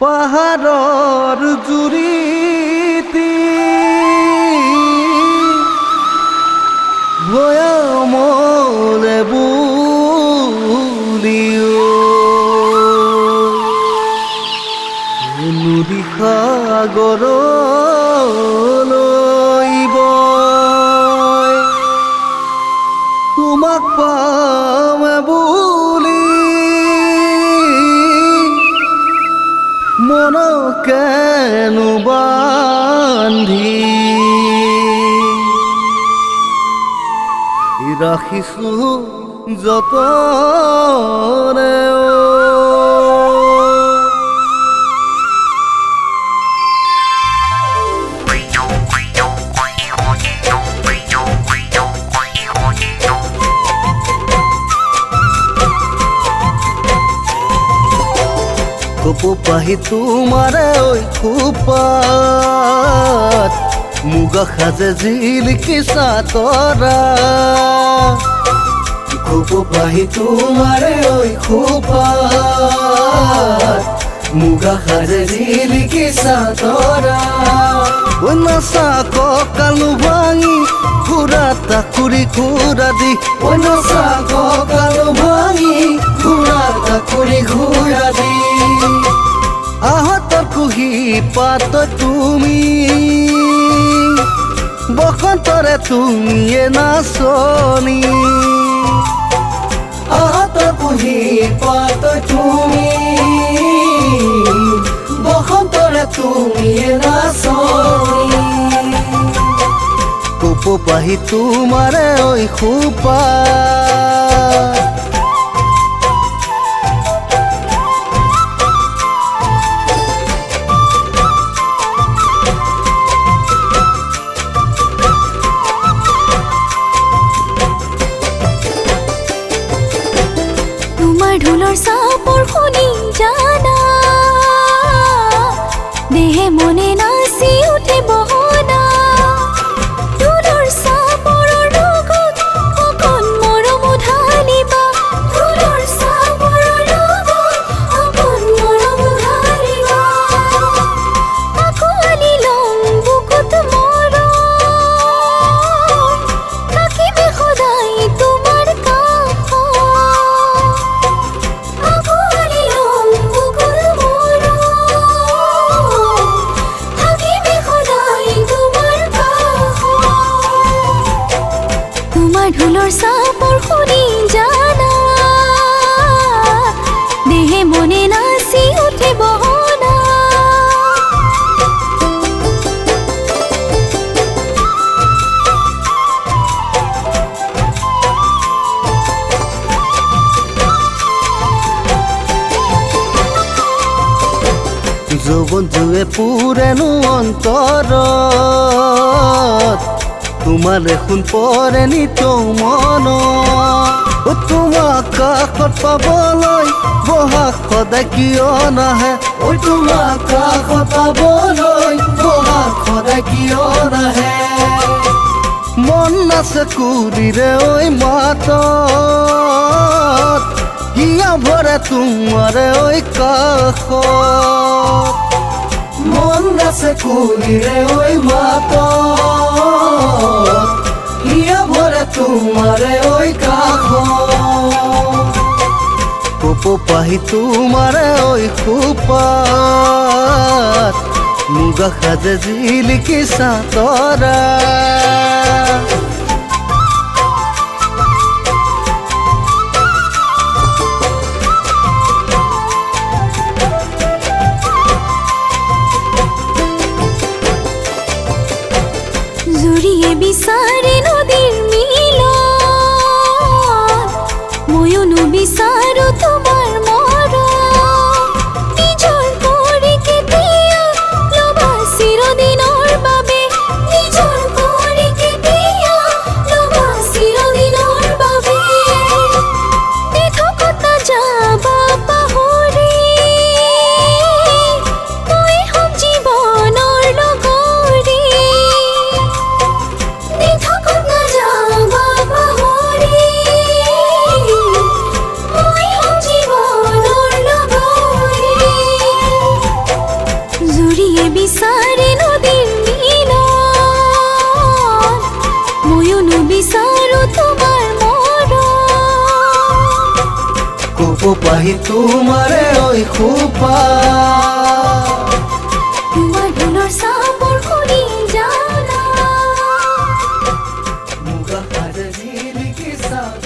পাহাৰৰ জুৰিতি ভয়ামলে বুলিও নদী সাগৰলৈ বয় তোমাক পাম বুলি মনকেনো বান্ধি ৰাখিছো যতনে পাহি তোমাৰে ঐ খোপাত মুগা সাজে জিলিকি চাতৰা পাহি তোমাৰে ঐ খোপাত মুগা সাজে জিলিকি চাতৰা নাচা কঁকালো ভাঙি ঘূৰা তাকুৰি ঘূৰা দি নাচা কঁকালো ভাঙি ঘূৰা তাকুৰি ঘূৰা দি আহতৰ কুহি পাত তুমি বসন্তৰে তুমিয়ে নাচনি আহতৰ কুহি পাত তুমি বসন্তৰে তুমিয়ে নাচনি কোপ পাহি তোমাৰে ঐ খোপা ঢোলৰ চাপৰ শুনি জানা দেহে মনে নাচি উঠে বহনা ঢোলৰ চাপৰ লগত অকণ মৰম ঢালিবা ঢোলৰ চাপৰ লগত অকণ মৰম ঢালিবা আকোৱালি লং বুকুত মৰম থাকিবে সদায় তোমাৰ কাষত ঢোলৰ চাপৰ শুনি জানা দেহে মনে নাচি উঠে বহনা যৌৱন জুৱে পুৰেনো অন্তৰত তোমালে শুন পৰে নিত মন তোমাক কাষত পাবলৈ বহাগ সদায় কিয় নাহে তোমাক কাষত পাবলৈ বহাগ সদায় কিয় নাহে মন নাচে কুলিৰে ঐ মাতত হিয়া ভৰে তোমাৰে ঐ কাষত মন নাচে কুলিৰে ঐ মাতত হিয়া ভৰে তোমাৰে ঐ কাষত কোপ পাহি তোমাৰে ঐ খোপাত মুগা সাজে জিলিকি চাতৰা জুৰিয়ে বিচাৰে নদীৰ মিলন ময়ো বিচাৰো তোমাৰ মৰম নিজৰ কৰি কেতিয়া ল'বা চিৰদিনৰ বাবে নিজৰ কৰি কেতিয়া কুপু পাহি তোমাৰে ঐ খোপা তোমাৰ ঢোলৰ চাপৰ শুনি যাওঁ না মুগা সাজে জিলিকি চাঁদ